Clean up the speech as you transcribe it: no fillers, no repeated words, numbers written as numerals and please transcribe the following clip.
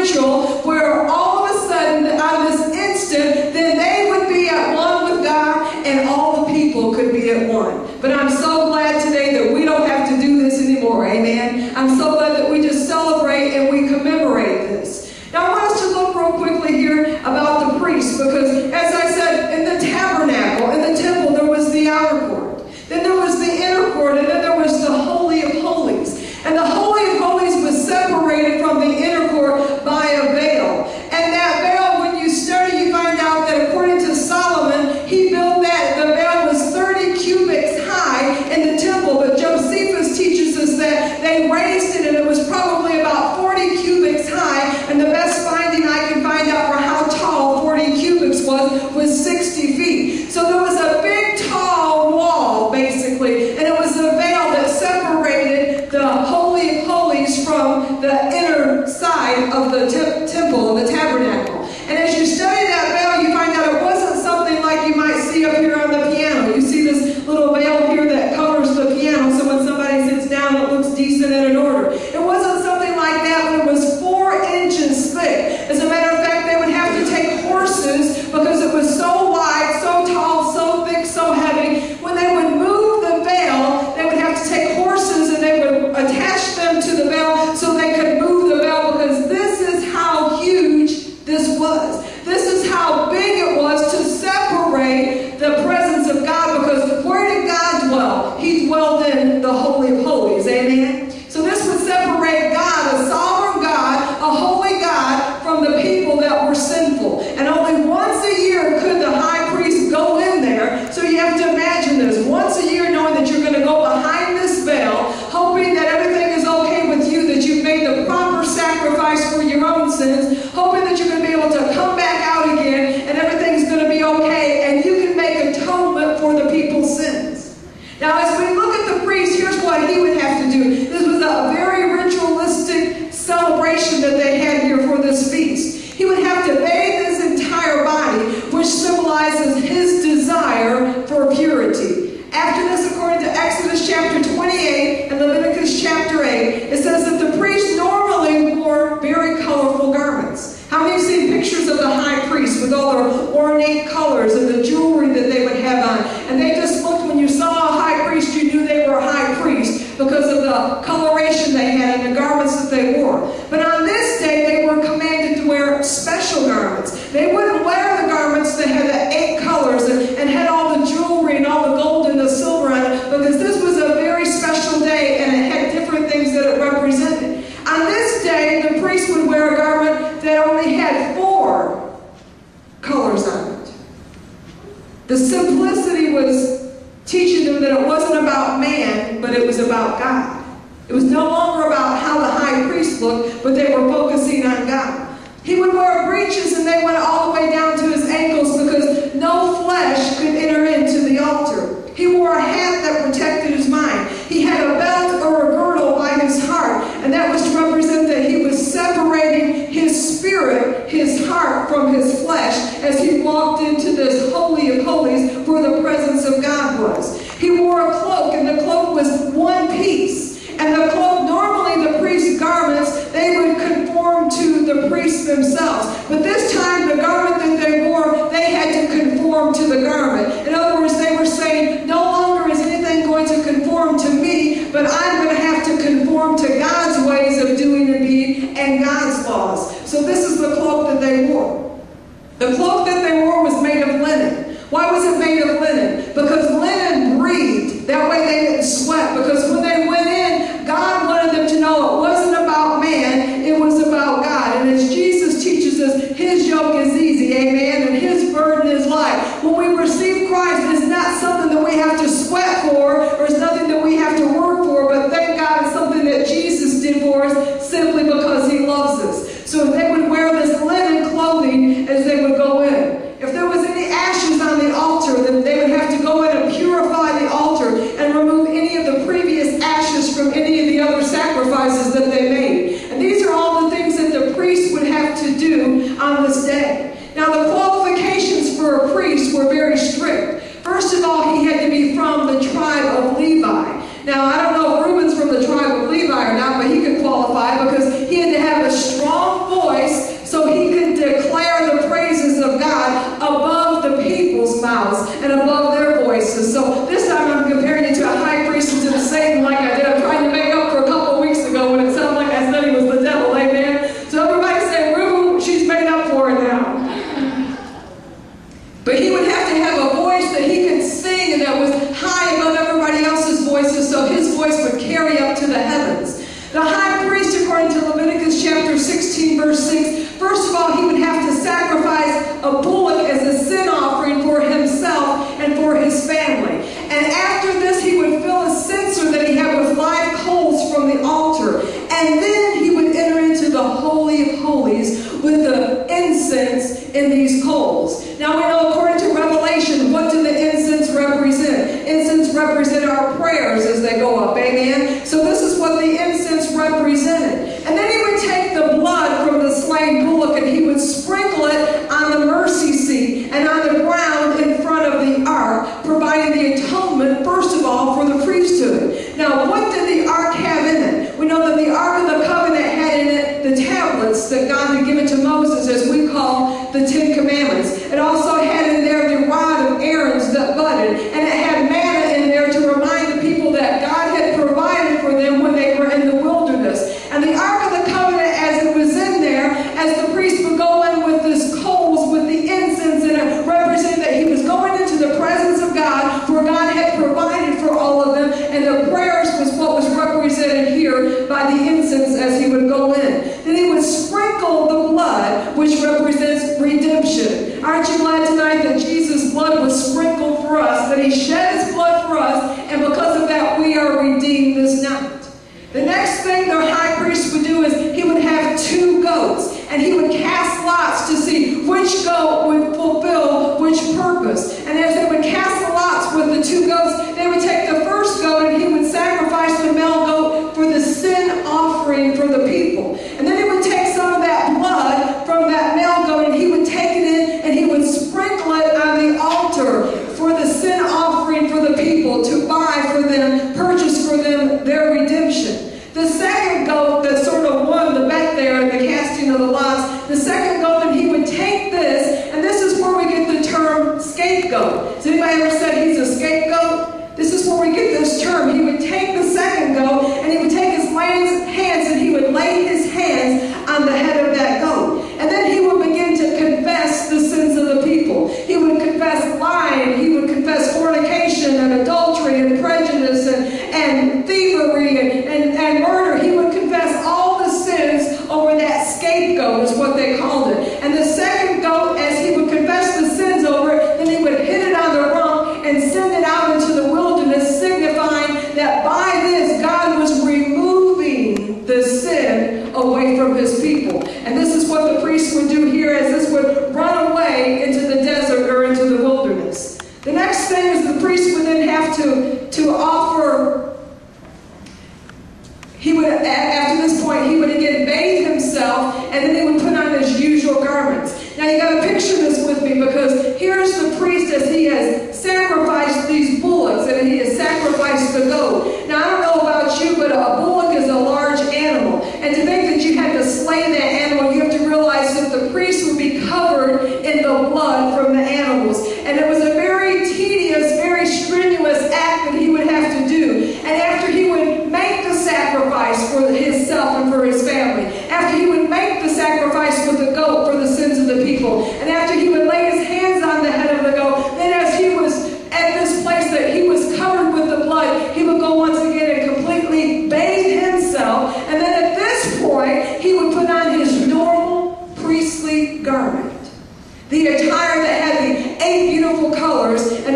ritual where all of a sudden, out of this instant, then they would be at one with God and all the people could be at one. But I'm so glad today that we don't have to do this anymore. Amen. I'm so glad that we just celebrate and we commemorate this. Now I want us to look real quickly here about the priests, because as I said, in the tabernacle, in the temple, there was the outer court. Then there was the inner court, and then there was the Holy of Holies. And the Holy of Holies was separated from the inner court by a veil. And that veil, when you study, you find out that according to Solomon, he built that. The veil was 30 cubits high in the temple, but Josephus teaches us that they raised it, and it was probably about 40 cubits high. And the best finding I can find out for how tall 40 cubits was 60 feet. So there was a big, tall wall, basically, and it was a veil that separated the Holy of Holies from the inner side of the temple and the tabernacle. And as you study that veil, you find out it wasn't something like you might see up here on the piano. You see this little veil here that covers the piano, so when somebody sits down, it looks decent and in order. It wasn't something like that, but it was 4 inches thick. As a matter of fact, they would have to take horses because it was so wide, so tall, so thick, so heavy. When they would move the veil, they would have to take horses and they would attach them to the veil so they could move the veil, because this is how huge this was. This is how big it was to separate the presence of God, because where did God dwell? He dwelled in the Holy of Holies. Amen? So this would separate God, a sovereign God, a holy God, from the people that were sinful. And only once a year could the high priest go in there. So you have to imagine this. Once a year, knowing that you're going to go behind this veil, hoping that everything is okay with you, that you've made the proper sacrifice for your own sins, hoping that you're going to be able to come back out again and everything's going to be okay, and you can make atonement for the people's sins. Now, as we look at the priest, here's what he would have to do. This was a very ritualistic celebration that they had here for this feast. He would have to bathe his entire body, which symbolizes his desire for purity. After this, according to Exodus chapter 28 and Leviticus chapter 8, it says that the priest normally wore very colorful garments. How many have seen pictures of the high priest with all their ornate colors and the jewelry that they would have on? And they just looked, when you saw a high priest, you knew they were a high priest because of the coloration they had and the garments that they wore. But on this day, they were commanded to wear special garments. They wouldn't wear the garments that had the 8 colors and had all the jewelry and all the gold and the silver on it, because this was a very special day and it had different things that it represented. On this day, the priest would wear a garment that only had 4 colors on it. The simplicity was teaching them that it wasn't about man, but it was about God. It was no longer about how the high priest looked, but they were focusing on God. He would wear breeches, and they went all the way down to his ankles because no flesh could enter into the altar. He wore a hat that protected his mind. He had a belt or a girdle by his heart, and that was to represent that he was separating his spirit, his heart, from his flesh as he walked into this Holy of Holies where the presence of God was. He wore a cloak, and the cloak was one piece. And the cloak, normally the priest's garments, they would conform to the priests themselves. But this time, the garment that they wore, they had to conform to the garment. In other words, they were saying, no longer is anything going to conform to me, but I'm going to have to conform to God's ways of doing and being and God's laws. So this is the cloak that they wore. The cloak that they wore was made of linen. Why was it made of linen? Because linen breathed. That way they didn't sweat. Because when they went in, God wanted them to know it wasn't about man, it was about God. And as Jesus teaches us, his yoke is easy, amen, and his burden is light. When we receive Christ, it's not something that we have to sweat for, or it's nothing that we have to work for, but thank God it's something that Jesus did for us simply because he loves us. So they would wear this linen clothing as they would go in. If there was any ashes on the altar, then they would have to go in and purify the altar and remove any of the previous ashes from any of the other sacrifices that they made. And these are all the things that the priest would have to do on this day. Now, the qualifications for a priest were very strict. First of all, he had to be from the tribe of Levi. Now, I don't know if Reuben's from the tribe of Levi or not, but he could qualify because he had to have a strong voice incense in these coals. Now we know, according to Revelation, what do the incense represent? Incense represent our prayers as they go up. Amen? So this is what the incense represented. And then he would take the blood from the slain bullock and he would sprinkle it on the mercy seat and on the ground in front of the ark, providing the atonement, first of all, for the priesthood. Now, what did the ark have in it? We know that the Ark of the Covenant had in it the tablets that God had given to Moses, as we call the Ten Commandments. It also had in there the rod of Aaron's that budded, and it had manna in there to remind the people that God had provided for them when they were in the wilderness. And the Ark of the Covenant, as it was in there, as the priest would go in with this coals with the incense, and it represented that he was going into the presence of God, where God had provided for all of them, and the prayers was what was represented here by the incense as he would go in. Then he would sprinkle the blood, which represents redemption. Aren't you glad tonight that Jesus' blood was sprinkled for us, that he shed his blood for us, and because of that we are redeemed this night? The next thing the high priest would do is he would have 2 goats, and he would cast lots to see which goat would fulfill which purpose. And as they would cast the lots with the 2 goats, they would take the first goat and he would sacrifice the male goat for the sin offering for the people. And then he would take some of that blood from that male goat and he would take it in and he would sprinkle it on the altar for the sin offering for the people, to buy for them, purchase for them their redemption. The second goat that sort of won the bet there in the casting of the lots, the second goat, and he would take this, and this is where we get the term scapegoat. Has anybody ever said he's a scapegoat? This is where we get this term. He would take the second goat, and he would take his hands, and he would lay his hands on the head of that goat. And then he would begin to confess the sins of the people. He would confess lying, he would confess fornication and adultery and prejudice and thievery and murder. He would confess all the sins over that scapegoat, is what they called it. And the second goat, as he would confess the sins over it, then he would hit it on the rump and send it out into the wilderness, signifying that by this God was removing the sin away from his people. And this is what the priests would do here, as this would run away into the desert or into the wilderness. The next thing is the priest would then have to offer. He would, after this point, he would again bathe himself, and then he would put on his usual garments. Now you got to picture this with me, because here's the priest as he has sacrificed these bullocks, and he has sacrificed the goat. Now I don't know about you, but a bullock is a large animal, and to think that you had to slay that animal, you have to realize that the priest would be covered in the blood from the animals, and it was a very tedious, very strenuous act that he would have to do. And after he would make the sacrifice for himself and for his family, after he would make the sacrifice with the goat for the sins of the people, and after he would lay his hands on the head of the goat, then as he was at this place that he was covered with the blood, he would go once again and completely bathe himself, and then at this point he would put on his normal priestly garment, the attire that had the 8 beautiful colors, and